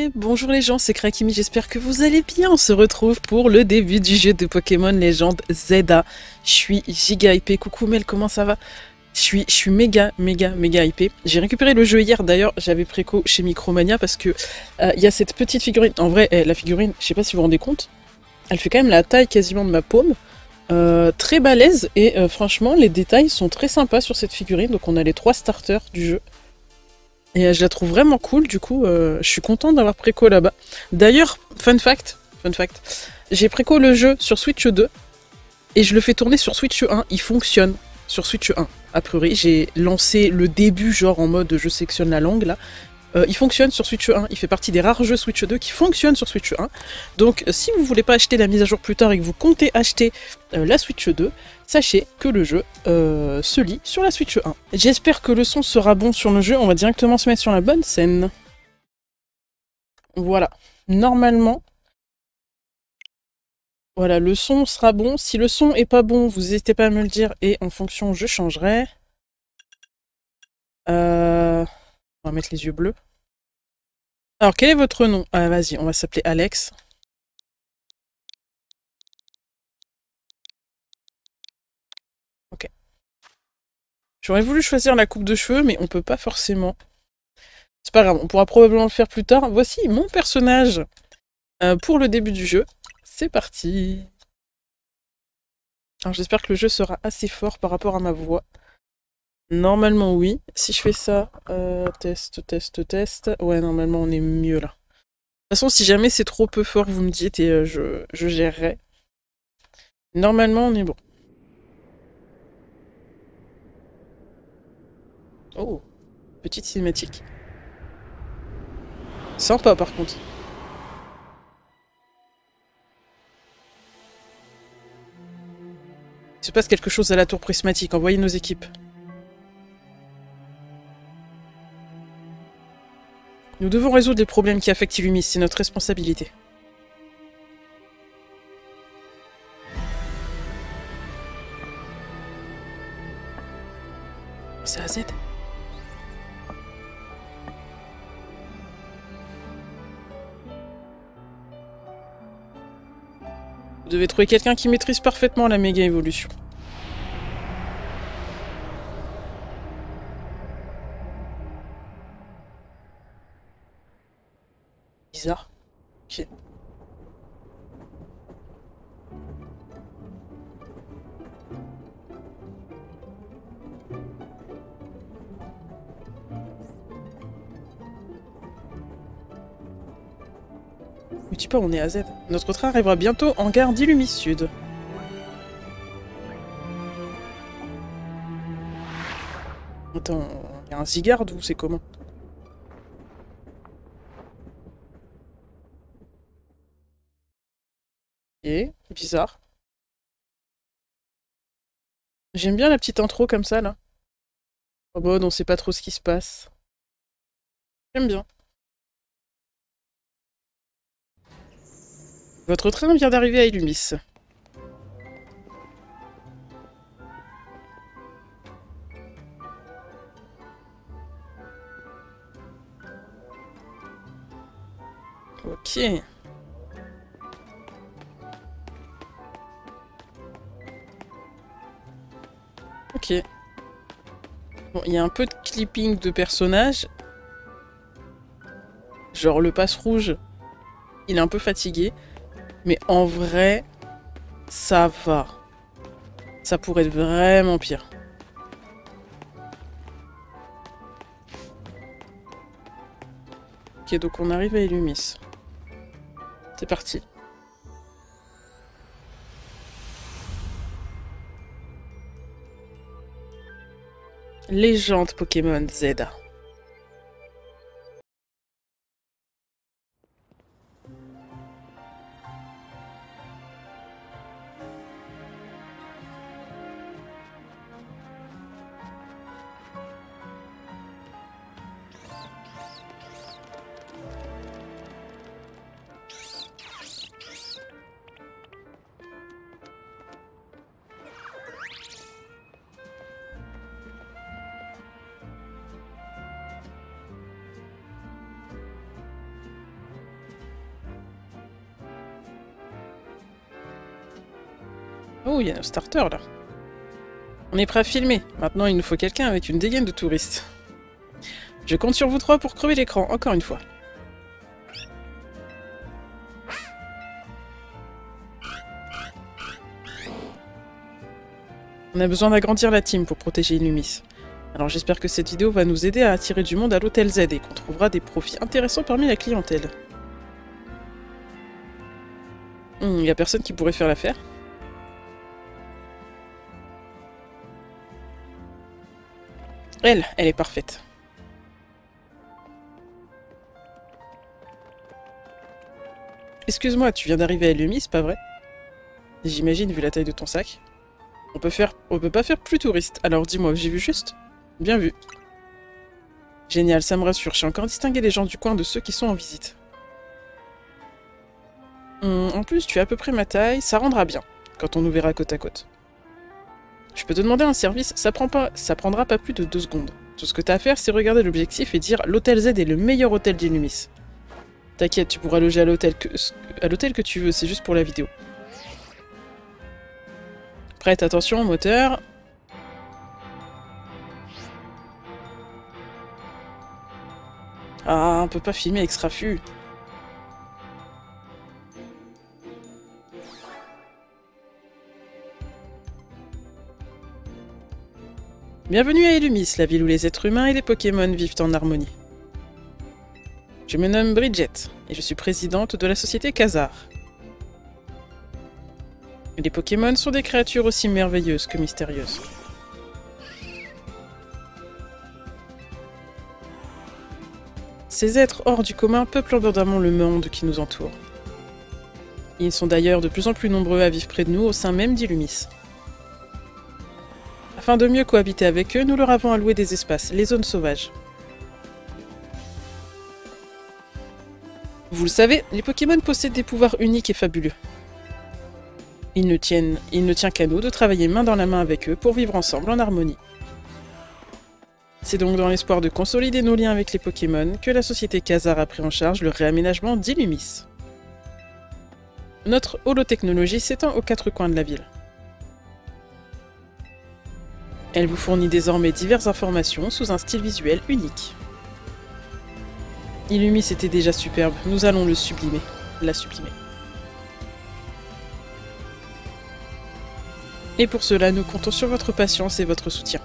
Et bonjour les gens, c'est Krakimi, j'espère que vous allez bien. On se retrouve pour le début du jeu de Pokémon Légende Zelda. Je suis giga hypé. Coucou Mel, comment ça va? Je suis méga hypé. J'ai récupéré le jeu hier d'ailleurs, j'avais préco chez Micromania parce que il y a cette petite figurine. En vrai, la figurine, je sais pas si vous vous rendez compte, elle fait quand même la taille quasiment de ma paume. Très balèze et franchement les détails sont très sympas sur cette figurine. Donc on a les 3 starters du jeu. Et je la trouve vraiment cool, du coup, je suis contente d'avoir préco là-bas. D'ailleurs, fun fact, j'ai préco le jeu sur Switch 2 et je le fais tourner sur Switch 1. Il fonctionne sur Switch 1. A priori, j'ai lancé le début, genre en mode je sectionne la langue là. Il fonctionne sur Switch 1, il fait partie des rares jeux Switch 2 qui fonctionnent sur Switch 1. Donc si vous voulez pas acheter la mise à jour plus tard et que vous comptez acheter la Switch 2, sachez que le jeu se lit sur la Switch 1. J'espère que le son sera bon sur le jeu, on va directement se mettre sur la bonne scène. Voilà, normalement, voilà, le son sera bon. Si le son est pas bon, vous n'hésitez pas à me le dire et en fonction, je changerai. On va mettre les yeux bleus. Alors, quel est votre nom? Ah, vas-y, on va s'appeler Alex. Ok. J'aurais voulu choisir la coupe de cheveux, mais on peut pas forcément. C'est pas grave, on pourra probablement le faire plus tard. Voici mon personnage pour le début du jeu. C'est parti. Alors, j'espère que le jeu sera assez fort par rapport à ma voix. Normalement, oui. Si je fais ça, test. Ouais, normalement, on est mieux là. De toute façon, si jamais c'est trop peu fort, vous me dites et je gérerai. Normalement, on est bon. Oh, petite cinématique. Sympa, par contre. Il se passe quelque chose à la tour prismatique. Envoyez nos équipes. Nous devons résoudre les problèmes qui affectent Illumis. C'est notre responsabilité. C'est AZ. Vous devez trouver quelqu'un qui maîtrise parfaitement la méga évolution. Bizarre. Ok. Me dis pas, on est à Z. Notre train arrivera bientôt en gare d'Illumis Sud. Attends, il y a un Zygarde ou c'est comment? Et bizarre. J'aime bien la petite intro comme ça là. En mode on sait pas trop ce qui se passe. J'aime bien. Votre train vient d'arriver à Illumis. Ok. Ok. Bon, il y a un peu de clipping de personnages. Genre le passe rouge, il est un peu fatigué. Mais en vrai, ça va. Ça pourrait être vraiment pire. Ok, donc on arrive à Illumis. C'est parti. Légende Pokémon Z. Oh, il y a nos starters là. On est prêt à filmer. Maintenant, il nous faut quelqu'un avec une dégaine de touriste. Je compte sur vous trois pour crever l'écran, encore une fois. On a besoin d'agrandir la team pour protéger Illumis. Alors j'espère que cette vidéo va nous aider à attirer du monde à l'Hôtel Z et qu'on trouvera des profits intéressants parmi la clientèle. Y a personne qui pourrait faire l'affaire? Elle est parfaite. Excuse-moi, tu viens d'arriver à Illumis, c'est pas vrai? J'imagine, vu la taille de ton sac. On peut pas faire plus touriste, alors dis-moi, j'ai vu juste? Bien vu. Génial, ça me rassure, je sais encore distinguer les gens du coin de ceux qui sont en visite. En plus, tu es à peu près ma taille, ça rendra bien, quand on nous verra côte à côte. Je peux te demander un service, ça prendra pas plus de 2 secondes. Tout ce que t'as à faire, c'est regarder l'objectif et dire « L'Hôtel Z est le meilleur hôtel d'Illumis ». T'inquiète, tu pourras loger à l'hôtel que tu veux, c'est juste pour la vidéo. Prête, attention, moteur. Ah, on peut pas filmer avec ce raffut. Bienvenue à Illumis, la ville où les êtres humains et les Pokémon vivent en harmonie. Je me nomme Bridget, et je suis présidente de la société Khazar. Les Pokémon sont des créatures aussi merveilleuses que mystérieuses. Ces êtres hors du commun peuplent abondamment le monde qui nous entoure. Ils sont d'ailleurs de plus en plus nombreux à vivre près de nous au sein même d'Illumis. Afin de mieux cohabiter avec eux, nous leur avons alloué des espaces, les zones sauvages. Vous le savez, les Pokémon possèdent des pouvoirs uniques et fabuleux. Il ne tient qu'à nous de travailler main dans la main avec eux pour vivre ensemble en harmonie. C'est donc dans l'espoir de consolider nos liens avec les Pokémon que la société Khazar a pris en charge le réaménagement d'Illumis. Notre holotechnologie s'étend aux 4 coins de la ville. Elle vous fournit désormais diverses informations sous un style visuel unique. Illumis était déjà superbe, nous allons la sublimer. Et pour cela, nous comptons sur votre patience et votre soutien.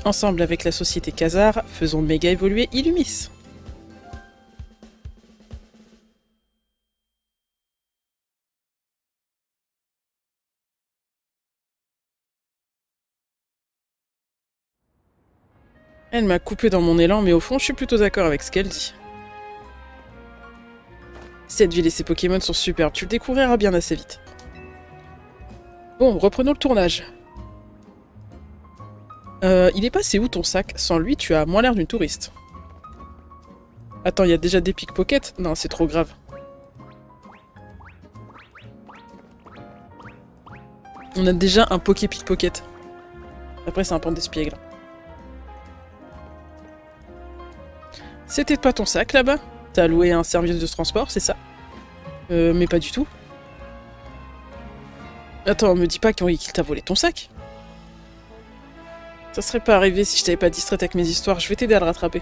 Ensemble avec la société Khazar, faisons méga évoluer Illumis. Elle m'a coupé dans mon élan, mais au fond, je suis plutôt d'accord avec ce qu'elle dit. Cette ville et ses Pokémon sont superbes, tu le découvriras bien assez vite. Bon, reprenons le tournage. Il est passé où ton sac? Sans lui, tu as moins l'air d'une touriste. Attends, il y a déjà des pickpockets? Non, c'est trop grave. On a déjà un Poké-pickpocket. Après, c'est un pan d'espiègle. C'était pas ton sac, là-bas? T'as loué un service de transport, c'est ça? Mais pas du tout. Attends, me dis pas qu'il t'a volé ton sac. Ça serait pas arrivé si je t'avais pas distraite avec mes histoires, je vais t'aider à le rattraper.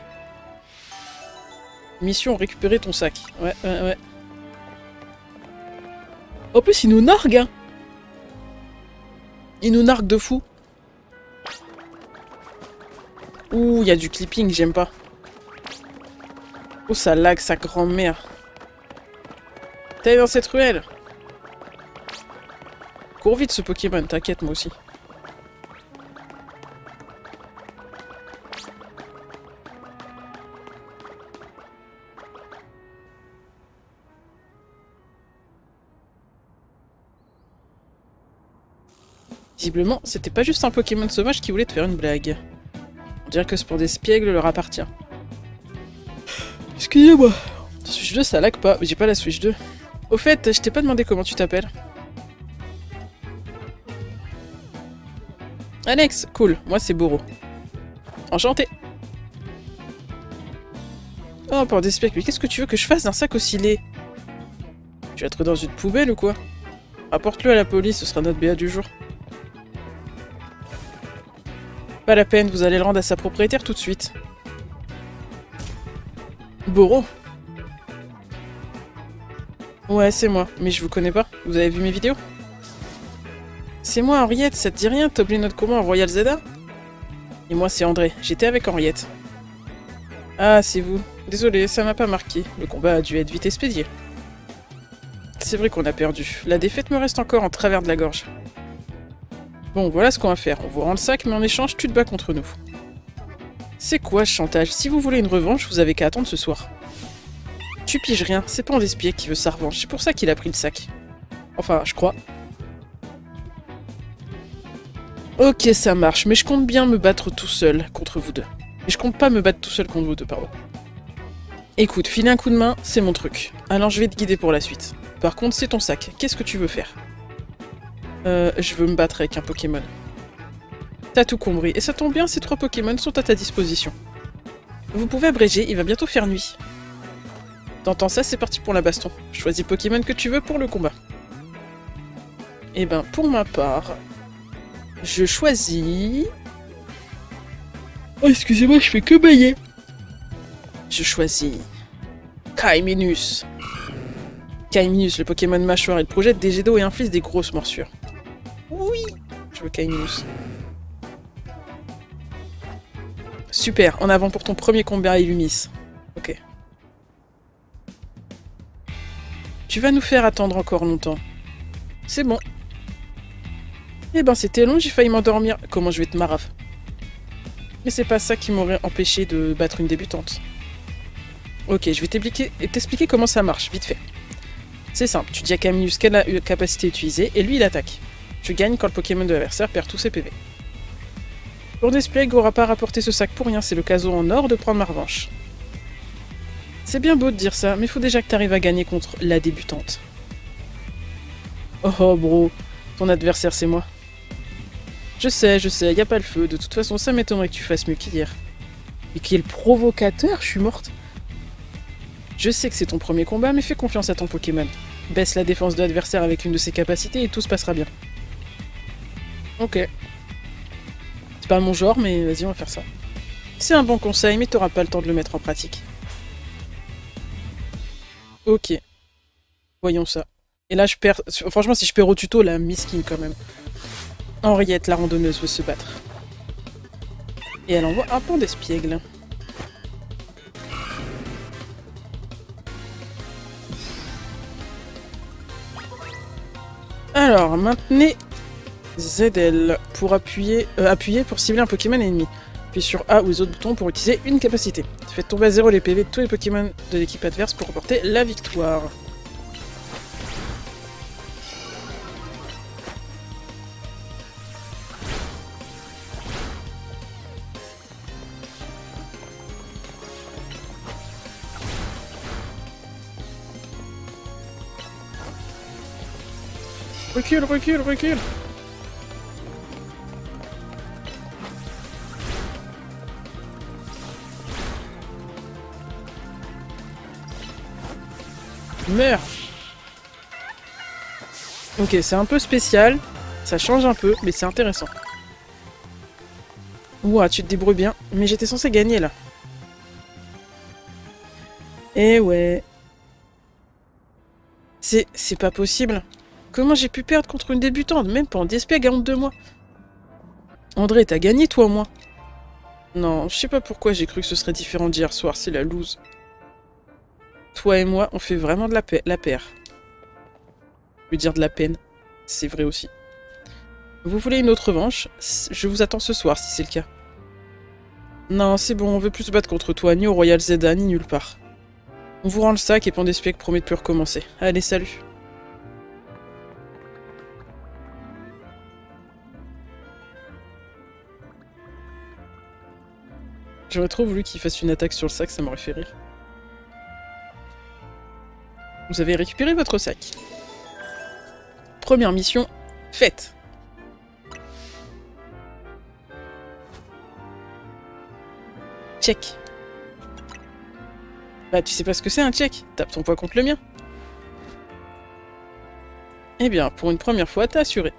Mission, récupérer ton sac. Ouais. En plus, il nous nargue, hein. Il nous nargue de fou. Ouh, il y a du clipping, j'aime pas. Oh, ça lag, sa grand-mère. T'es dans cette ruelle. Cours vite ce Pokémon, t'inquiète, moi aussi. Visiblement, c'était pas juste un Pokémon sauvage qui voulait te faire une blague. On dirait que ce pour des espiègles leur appartient. Excusez-moi. Switch 2, ça lag pas. J'ai pas la Switch 2. Au fait, je t'ai pas demandé comment tu t'appelles. Alex, cool. Moi, c'est Boro. Enchanté. Oh, pour des espiègles. Mais qu'est-ce que tu veux que je fasse d'un sac aussi laid? Tu vas te dans une poubelle ou quoi? Rapporte-le à la police, ce sera notre BA du jour. Pas la peine, vous allez le rendre à sa propriétaire tout de suite. Boro. Ouais, c'est moi, mais je vous connais pas. Vous avez vu mes vidéos? C'est moi, Henriette, ça te dit rien? T'as oublié notre combat en Royal Zelda? Et moi, c'est André. J'étais avec Henriette. Ah, c'est vous. Désolé, ça m'a pas marqué. Le combat a dû être vite expédié. C'est vrai qu'on a perdu. La défaite me reste encore en travers de la gorge. Bon, voilà ce qu'on va faire. On vous rend le sac, mais en échange, tu te bats contre nous. C'est quoi ce chantage? Si vous voulez une revanche, vous avez qu'à attendre ce soir. Tu piges rien, c'est pas un espiègle qui veut sa revanche. C'est pour ça qu'il a pris le sac. Enfin, je crois. Ok, ça marche, mais je compte bien me battre tout seul contre vous deux. Mais je compte pas me battre tout seul contre vous deux, pardon. Écoute, filer un coup de main, c'est mon truc. Alors je vais te guider pour la suite. Par contre, c'est ton sac. Qu'est-ce que tu veux faire? Je veux me battre avec un Pokémon. T'as tout compris. Et ça tombe bien, ces 3 Pokémon sont à ta disposition. Vous pouvez abréger, il va bientôt faire nuit. T'entends ça, c'est parti pour la baston. Choisis le Pokémon que tu veux pour le combat. Et ben, pour ma part, je choisis... Oh, excusez-moi, je fais que bailler. Je choisis... Kaiminus. Kaiminus, le Pokémon mâchoire, il projette des jets d'eau et inflige des grosses morsures. Oui, je veux Kaiminus. Super, en avant pour ton premier combat à Illumis. Ok. Tu vas nous faire attendre encore longtemps. C'est bon. Eh ben c'était long, j'ai failli m'endormir. Comment je vais te marave? Mais c'est pas ça qui m'aurait empêché de battre une débutante. Ok, je vais t'expliquer comment ça marche, vite fait. C'est simple, tu dis à Kaiminus quelle capacité utiliser, et lui il attaque. Tu gagnes quand le Pokémon de l'adversaire perd tous ses PV. Pour Despleg aura pas rapporté ce sac pour rien, c'est l'occasion en or de prendre ma revanche. C'est bien beau de dire ça, mais faut déjà que t'arrives à gagner contre la débutante. Oh bro, ton adversaire c'est moi. Je sais, y a pas le feu, de toute façon ça m'étonnerait que tu fasses mieux qu'hier. Et qui est le provocateur, je suis morte. Je sais que c'est ton premier combat, mais fais confiance à ton Pokémon. Baisse la défense de l'adversaire avec une de ses capacités et tout se passera bien. Ok. C'est pas mon genre, mais vas-y, on va faire ça. C'est un bon conseil, mais t'auras pas le temps de le mettre en pratique. Ok. Voyons ça. Et là, je perds... Franchement, si je perds au tuto, la miskin quand même. Henriette, la randonneuse, veut se battre. Et elle envoie un pont d'espiègle. Alors, maintenez ZL pour appuyer pour cibler un Pokémon ennemi. Puis sur A ou les autres boutons pour utiliser une capacité. Faites tomber à 0 les PV de tous les Pokémon de l'équipe adverse pour remporter la victoire. Recule, recule, recule! Meurs! Ok, c'est un peu spécial, ça change un peu, mais c'est intéressant. Ouah, tu te débrouilles bien, mais j'étais censé gagner là. Eh ouais. C'est pas possible. Comment j'ai pu perdre contre une débutante, même pas en DSP à honte de moi? André, t'as gagné toi, moi? Non, je sais pas pourquoi j'ai cru que ce serait différent d'hier soir, c'est la loose. Toi et moi, on fait vraiment de la paire. Je veux dire de la peine. C'est vrai aussi. Vous voulez une autre revanche? Je vous attends ce soir, si c'est le cas. Non, c'est bon, on veut plus se battre contre toi, ni au Royal Zelda, ni nulle part. On vous rend le sac et Pandespec promet de plus recommencer. Allez, salut. J'aurais trop voulu qu'il fasse une attaque sur le sac, ça m'aurait fait rire. Vous avez récupéré votre sac. Première mission, faite. Check. Bah tu sais pas ce que c'est un check, tape ton poids contre le mien. Eh bien, pour une première fois, t'as assuré.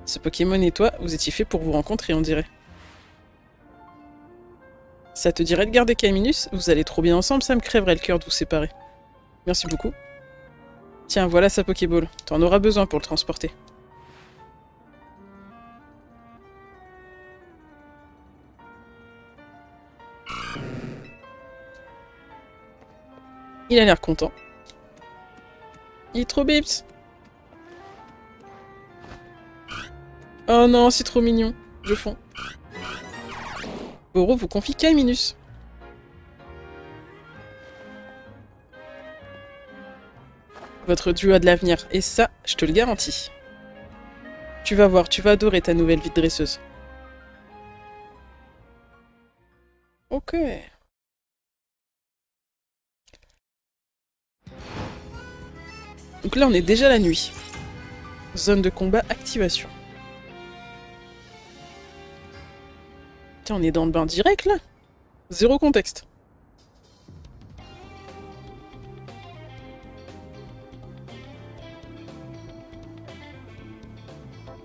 Ce Pokémon et toi, vous étiez fait pour vous rencontrer, on dirait. Ça te dirait de garder Kaiminus? Vous allez trop bien ensemble, ça me crèverait le cœur de vous séparer. Merci beaucoup. Tiens, voilà sa Pokéball. T'en auras besoin pour le transporter. Il a l'air content. Il est trop bips. Oh non, c'est trop mignon. Je fonds. Boro vous confie Kaiminus. Votre duo a de l'avenir, et ça, je te le garantis. Tu vas voir, tu vas adorer ta nouvelle vie de dresseuse. Ok. Donc là, on est déjà la nuit. Zone de combat, activation. Tiens, on est dans le bain direct, là. Zéro contexte.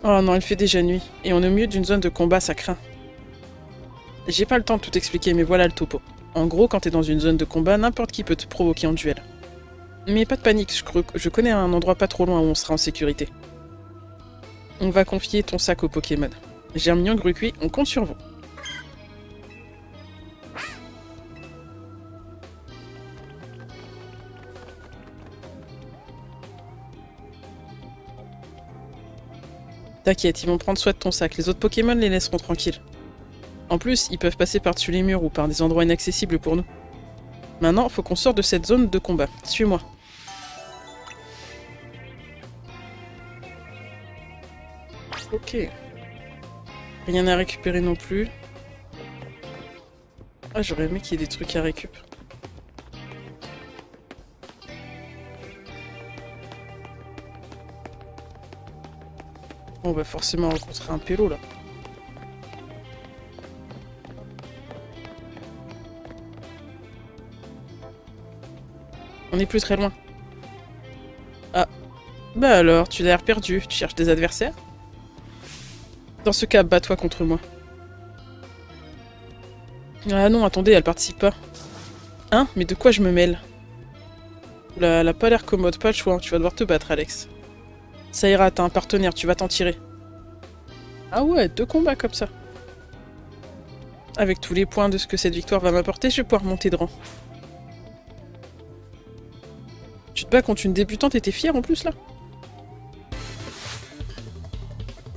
Oh non, il fait déjà nuit. Et on est au milieu d'une zone de combat, ça craint. J'ai pas le temps de tout expliquer, mais voilà le topo. En gros, quand t'es dans une zone de combat, n'importe qui peut te provoquer en duel. Mais pas de panique, je connais un endroit pas trop loin où on sera en sécurité. On va confier ton sac au Pokémon. Germignon, Grucuit, on compte sur vous. T'inquiète, ils vont prendre soin de ton sac, les autres Pokémon les laisseront tranquilles. En plus, ils peuvent passer par-dessus les murs ou par des endroits inaccessibles pour nous. Maintenant, faut qu'on sorte de cette zone de combat. Suis-moi. Ok. Rien à récupérer non plus. Ah, j'aurais aimé qu'il y ait des trucs à récupérer. On va forcément rencontrer un pélo là. On n'est plus très loin. Ah. Bah alors, tu as l'air perdu. Tu cherches des adversaires? Dans ce cas, bats-toi contre moi. Ah non, attendez, elle participe pas. Hein? Mais de quoi je me mêle? Elle a pas l'air commode, pas le choix. Tu vas devoir te battre, Alex. Ça ira, t'as un partenaire, tu vas t'en tirer. Ah ouais, 2 combats comme ça. Avec tous les points de ce que cette victoire va m'apporter, je vais pouvoir monter de rang. Tu te bats contre une débutante et t'es fière en plus là?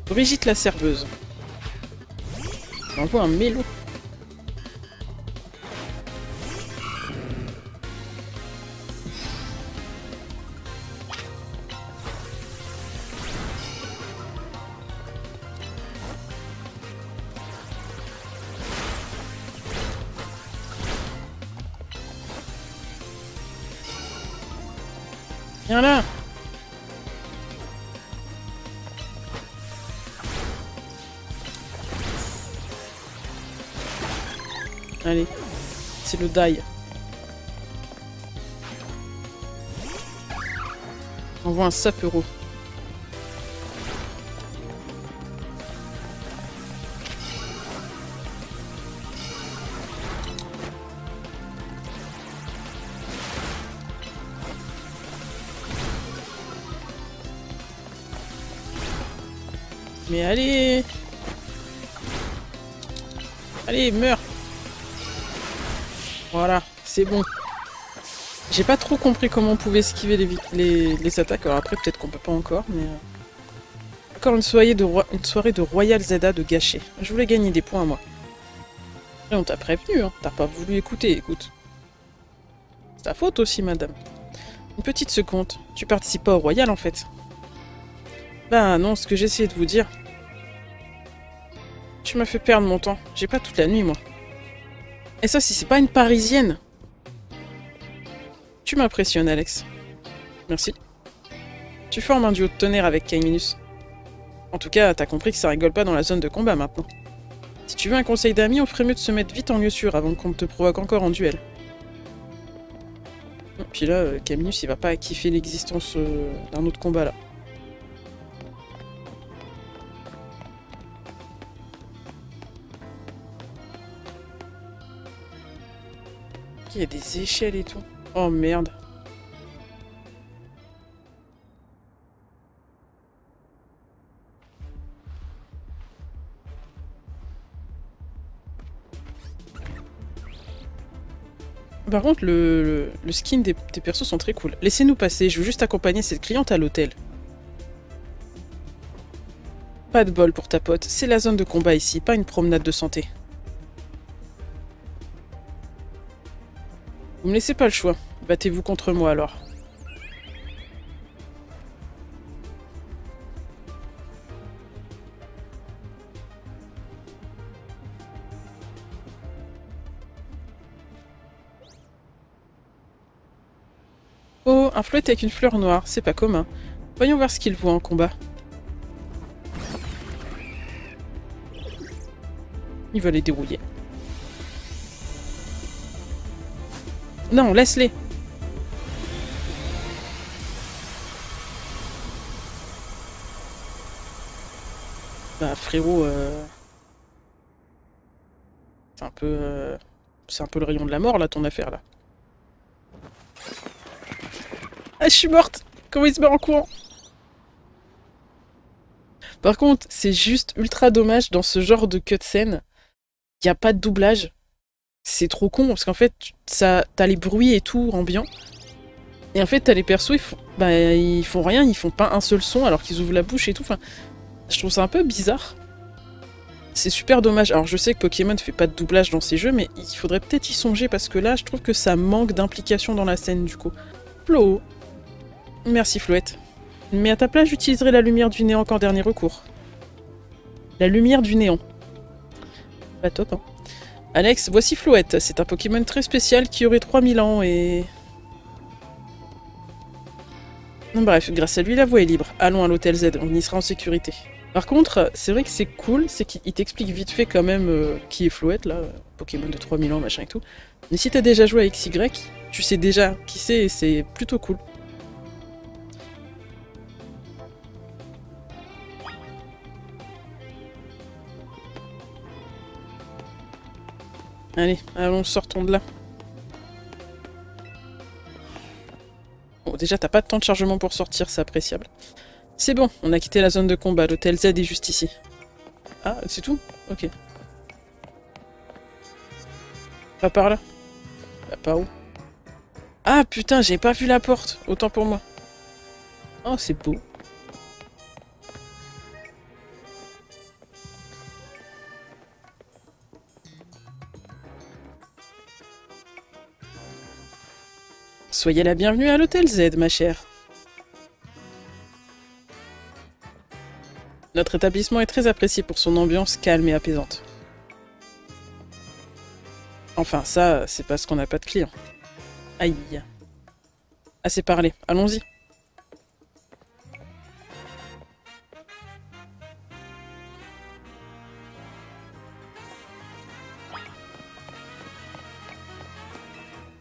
Brigitte la serveuse. On envoie un mélo. Viens là! Allez, c'est le die. On voit un sapero. Mais allez! Allez, meurs! Voilà, c'est bon. J'ai pas trop compris comment on pouvait esquiver les attaques. Alors après, peut-être qu'on peut pas encore, mais... Encore une soirée de Royal Zelda de gâcher. Je voulais gagner des points, moi. Et on t'a prévenu, hein. T'as pas voulu écouter, écoute. C'est ta faute aussi, madame. Une petite seconde. Tu participes pas au Royal, en fait. Ben non, ce que j'essayais de vous dire... Tu m'as fait perdre mon temps. J'ai pas toute la nuit, moi. Et ça, si c'est pas une Parisienne. Tu m'impressionnes, Alex. Merci. Tu formes un duo de tonnerre avec Kaiminus. En tout cas, t'as compris que ça rigole pas dans la zone de combat maintenant. Si tu veux un conseil d'amis, on ferait mieux de se mettre vite en lieu sûr avant qu'on te provoque encore en duel. Et puis là, Kaiminus, il va pas kiffer l'existence d'un autre combat là. Il y a des échelles et tout. Oh merde. Par contre, le skin des persos sont très cool. Laissez-nous passer, je veux juste accompagner cette cliente à l'hôtel. Pas de bol pour ta pote, c'est la zone de combat ici, pas une promenade de santé. Vous me laissez pas le choix. Battez-vous contre moi alors. Oh, un flouette avec une fleur noire, c'est pas commun. Voyons voir ce qu'il vaut en combat. Il va les dérouiller. Non, laisse-les. Bah frérot, c'est un peu... C'est un peu le rayon de la mort là, ton affaire là. Ah, je suis morte! Comment il se met en courant? Par contre, c'est juste ultra dommage dans ce genre de cutscene. Il n'y a pas de doublage. C'est trop con parce qu'en fait, t'as les bruits et tout ambiant. Et en fait, t'as les persos, ils font rien, ils font pas un seul son alors qu'ils ouvrent la bouche et tout. Enfin, je trouve ça un peu bizarre. C'est super dommage. Alors, je sais que Pokémon ne fait pas de doublage dans ses jeux, mais il faudrait peut-être y songer parce que là, je trouve que ça manque d'implication dans la scène du coup. Flo. Merci, Flouette. Mais à ta place, j'utiliserai la lumière du néant qu'en dernier recours. La lumière du néant. Pas top, hein. Alex, voici Flouette. C'est un Pokémon très spécial qui aurait 3000 ans et... Bref, grâce à lui, la voie est libre. Allons à l'hôtel Z, on y sera en sécurité. Par contre, c'est vrai que c'est cool, c'est qu'il t'explique vite fait quand même qui est Flouette, là, Pokémon de 3000 ans, machin et tout. Mais si t'as déjà joué à XY, tu sais déjà qui c'est et c'est plutôt cool. Allez, allons, sortons de là. Bon, déjà, t'as pas de temps de chargement pour sortir, c'est appréciable. C'est bon, on a quitté la zone de combat, l'hôtel Z est juste ici. Ah, c'est tout? Ok. Pas par là? Bah, par où? Ah putain, j'ai pas vu la porte, autant pour moi. Oh, c'est beau. Soyez la bienvenue à l'hôtel Z, ma chère. Notre établissement est très apprécié pour son ambiance calme et apaisante. Enfin, ça, c'est parce qu'on n'a pas de clients. Aïe. Assez parlé, allons-y.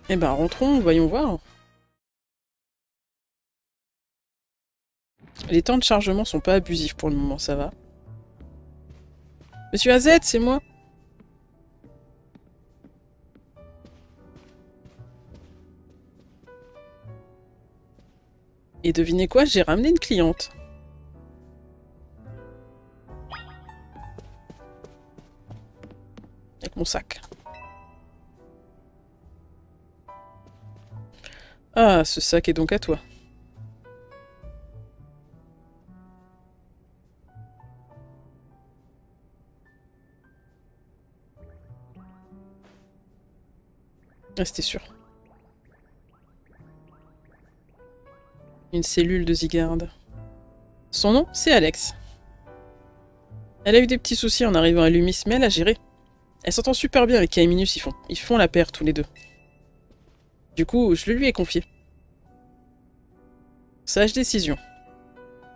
Eh ben, rentrons, voyons voir. Les temps de chargement sont pas abusifs pour le moment, ça va. Monsieur AZ, c'est moi. Et devinez quoi, j'ai ramené une cliente. Avec mon sac. Ah, ce sac est donc à toi. Ah, c'était sûr. Une cellule de Zygarde. Son nom, c'est Alex. Elle a eu des petits soucis en arrivant à Lumis, mais elle a géré. Elle s'entend super bien avec Kaiminus, ils font la paire tous les deux. Du coup, je le lui ai confié. Sage décision.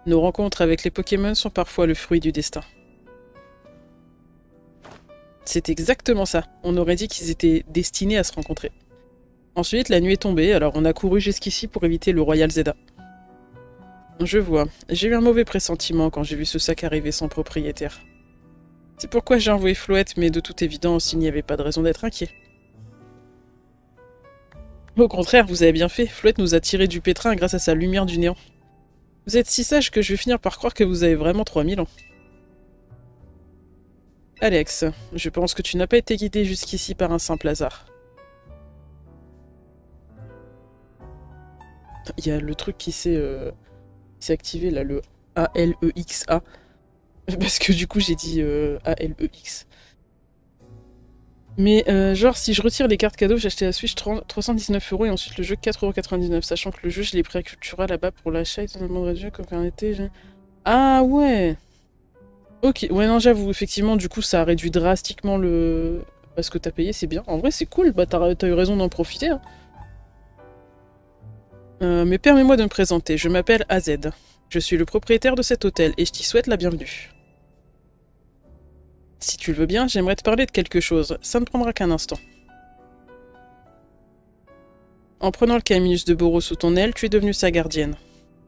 Nos rencontres avec les Pokémon sont parfois le fruit du destin. C'est exactement ça. On aurait dit qu'ils étaient destinés à se rencontrer. Ensuite, la nuit est tombée, alors on a couru jusqu'ici pour éviter le Royal Zeta. Je vois. J'ai eu un mauvais pressentiment quand j'ai vu ce sac arriver sans propriétaire. C'est pourquoi j'ai envoyé Flouette, mais de toute évidence, il n'y avait pas de raison d'être inquiet. Au contraire, vous avez bien fait. Flouette nous a tiré du pétrin grâce à sa lumière du néant. Vous êtes si sage que je vais finir par croire que vous avez vraiment 3000 ans. Alex, je pense que tu n'as pas été guidé jusqu'ici par un simple hasard. Il y a le truc qui s'est activé là, le ALEXA. Parce que du coup j'ai dit ALEX. Mais genre si je retire les cartes cadeaux, j'ai acheté la Switch 319 € et ensuite le jeu 4,99 €. Sachant que le jeu je l'ai pris à Cultura là-bas pour l'achat et tout le monde réduit comme un été. Ah ouais. Ok, ouais non j'avoue, effectivement du coup ça a réduit drastiquement le... Parce que t'as payé, c'est bien. En vrai c'est cool, bah t'as eu raison d'en profiter. Hein. Mais permets-moi de me présenter, je m'appelle AZ. Je suis le propriétaire de cet hôtel et je t'y souhaite la bienvenue. Si tu le veux bien, j'aimerais te parler de quelque chose. Ça ne prendra qu'un instant. En prenant le Caminus de Boros sous ton aile, tu es devenue sa gardienne.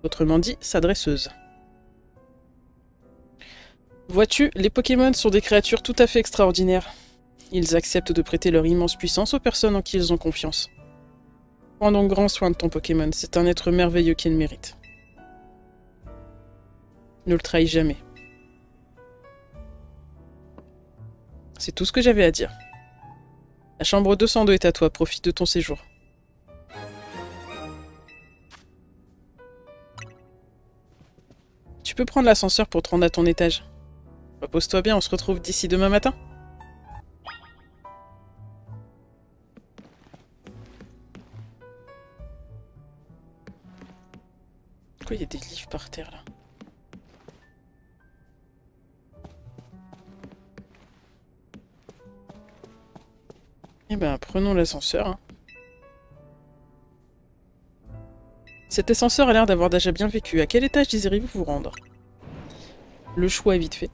Autrement dit, sa dresseuse. Vois-tu, les Pokémon sont des créatures tout à fait extraordinaires. Ils acceptent de prêter leur immense puissance aux personnes en qui ils ont confiance. Prends donc grand soin de ton Pokémon, c'est un être merveilleux qui le mérite. Ne le trahis jamais. C'est tout ce que j'avais à dire. La chambre 202 est à toi, profite de ton séjour. Tu peux prendre l'ascenseur pour te rendre à ton étage. Repose-toi bien, on se retrouve d'ici demain matin. Pourquoi il y a des livres par terre là? Eh ben, prenons l'ascenseur. Hein. Cet ascenseur a l'air d'avoir déjà bien vécu. À quel étage désirez-vous vous rendre? Le choix est vite fait.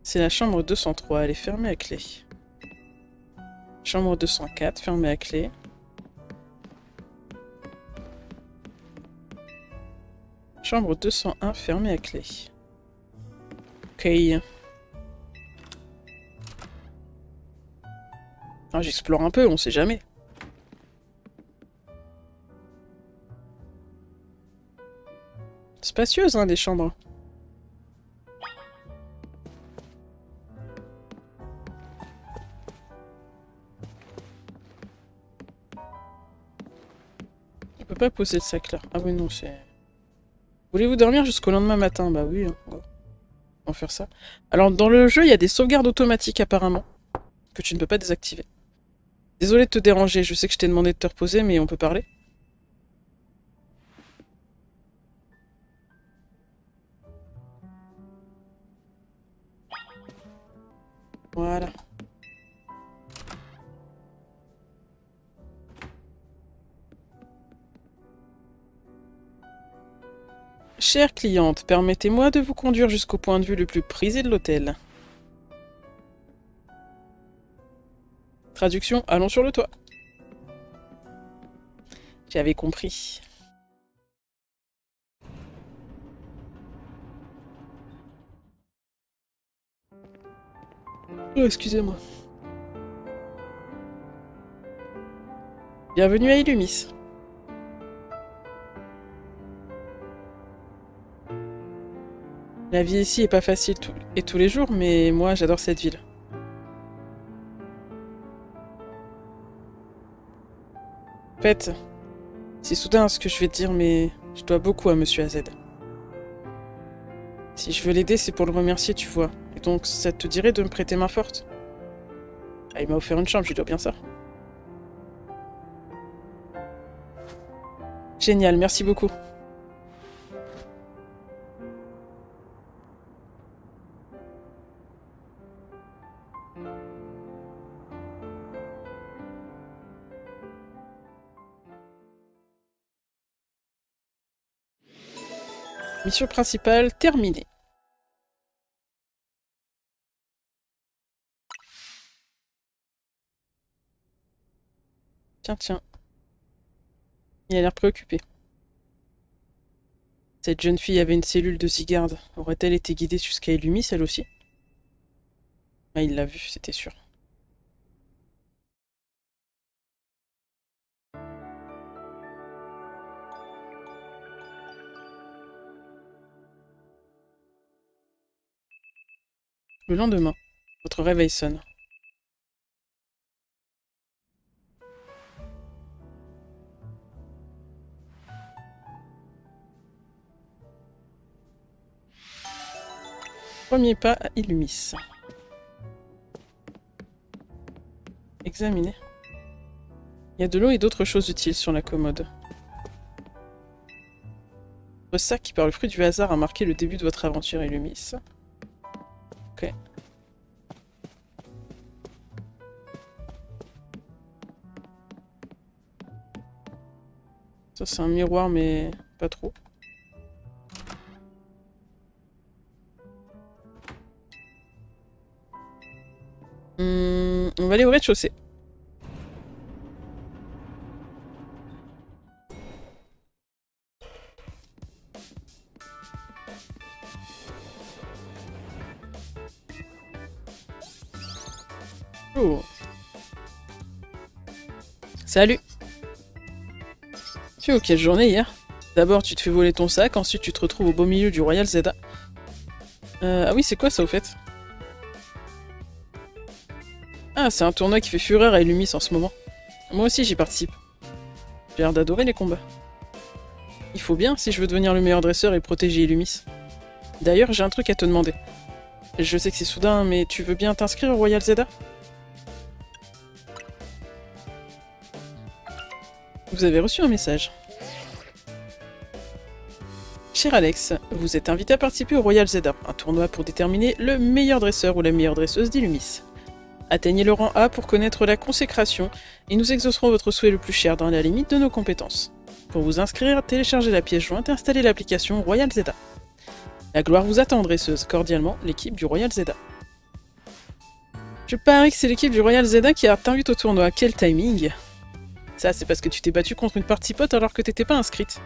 C'est la chambre 203, elle est fermée à clé. Chambre 204, fermée à clé. Chambre 201, fermée à clé. Ok. Ah, j'explore un peu, on sait jamais. Spacieuse, hein, les chambres. On peut pas poser le sac là. Ah oui, non, c'est... Voulez-vous dormir jusqu'au lendemain matin? Bah oui, hein. On va faire ça. Alors, dans le jeu, il y a des sauvegardes automatiques apparemment, que tu ne peux pas désactiver. Désolé de te déranger, je sais que je t'ai demandé de te reposer, mais on peut parler? Voilà. Chère cliente, permettez-moi de vous conduire jusqu'au point de vue le plus prisé de l'hôtel. Traduction, allons sur le toit. J'avais compris. Oh, excusez-moi. Bienvenue à Illumis. La vie ici est pas facile tous les jours, mais moi j'adore cette ville. En fait, c'est soudain ce que je vais te dire, mais je dois beaucoup à Monsieur AZ. Si je veux l'aider, c'est pour le remercier, tu vois. Et donc, ça te dirait de me prêter main forte? Ah, il m'a offert une chambre, je lui dois bien ça. Génial, merci beaucoup. Mission principale terminée. Tiens, tiens. Il a l'air préoccupé. Cette jeune fille avait une cellule de Zygarde. Aurait-elle été guidée jusqu'à Illumis, elle aussi? Ah, il l'a vu, c'était sûr. Le lendemain, votre réveil sonne. Premier pas à Illumis. Examiner. Il y a de l'eau et d'autres choses utiles sur la commode. Votre sac qui, par le fruit du hasard, a marqué le début de votre aventure, Illumis. Ok. Ça, c'est un miroir, mais pas trop. On va aller au rez-de-chaussée. Oh. Salut. Tu es quelle journée hier? D'abord tu te fais voler ton sac, ensuite tu te retrouves au beau milieu du Royal Zelda. Ah oui, c'est quoi ça au fait? Ah, c'est un tournoi qui fait fureur à Illumis en ce moment. Moi aussi j'y participe. J'ai l'air d'adorer les combats. Il faut bien si je veux devenir le meilleur dresseur et protéger Illumis. D'ailleurs, j'ai un truc à te demander. Je sais que c'est soudain, mais tu veux bien t'inscrire au Royal Zelda? Vous avez reçu un message. Cher Alex, vous êtes invité à participer au Royal Zelda, un tournoi pour déterminer le meilleur dresseur ou la meilleure dresseuse d'Illumis. Atteignez le rang A pour connaître la consécration, et nous exaucerons votre souhait le plus cher dans la limite de nos compétences. Pour vous inscrire, téléchargez la pièce jointe et installez l'application Royal Zelda. La gloire vous attend, dresseuse. Cordialement, l'équipe du Royal Zelda. Je parie que c'est l'équipe du Royal Zelda qui t'invite au tournoi. Quel timing! Ça, c'est parce que tu t'es battu contre une partie pote alors que t'étais pas inscrite.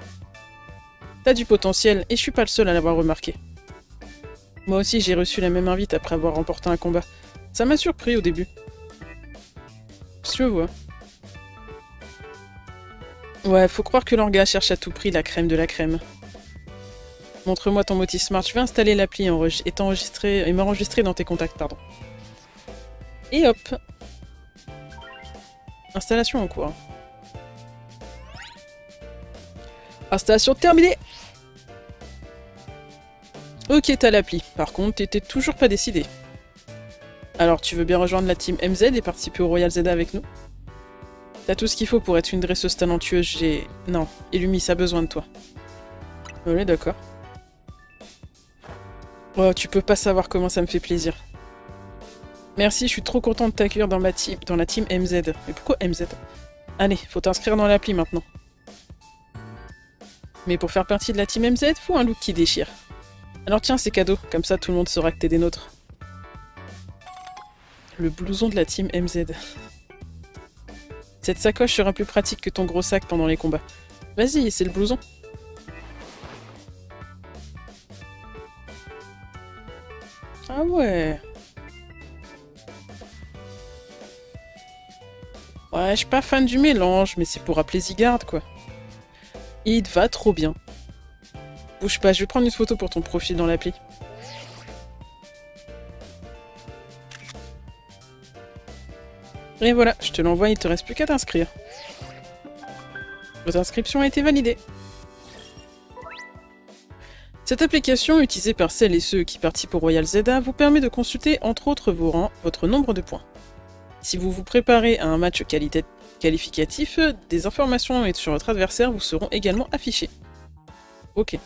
T'as du potentiel, et je suis pas le seul à l'avoir remarqué. Moi aussi, j'ai reçu la même invite après avoir remporté un combat. Ça m'a surpris au début. Je vois. Ouais, faut croire que l'orga cherche à tout prix la crème de la crème. Montre-moi ton motif Smart. Je vais installer l'appli et m'enregistrer dans tes contacts, pardon. Et hop. Installation en cours. Installation terminée. Ok, t'as l'appli. Par contre, t'étais toujours pas décidé. Alors, tu veux bien rejoindre la team MZ et participer au Royal Zelda avec nous? T'as tout ce qu'il faut pour être une dresseuse talentueuse. Non, Illumis a besoin de toi. On est d'accord. Oh, tu peux pas savoir comment ça me fait plaisir. Merci, je suis trop content de t'accueillir dans la team MZ. Mais pourquoi MZ? Allez, faut t'inscrire dans l'appli maintenant. Mais pour faire partie de la team MZ, faut un look qui déchire. Alors tiens, c'est cadeau, comme ça tout le monde saura que t'es des nôtres. Le blouson de la team MZ. Cette sacoche sera plus pratique que ton gros sac pendant les combats. Vas-y, c'est le blouson. Ah ouais. Ouais, je suis pas fan du mélange, mais c'est pour rappeler Zygarde, quoi. Il te va trop bien. Bouge pas, je vais prendre une photo pour ton profil dans l'appli. Et voilà, je te l'envoie, il te reste plus qu'à t'inscrire. Votre inscription a été validée. Cette application, utilisée par celles et ceux qui participent au Royal Zelda, vous permet de consulter entre autres vos rangs, votre nombre de points. Si vous vous préparez à un match qualificatif, des informations sur votre adversaire vous seront également affichées. Ok.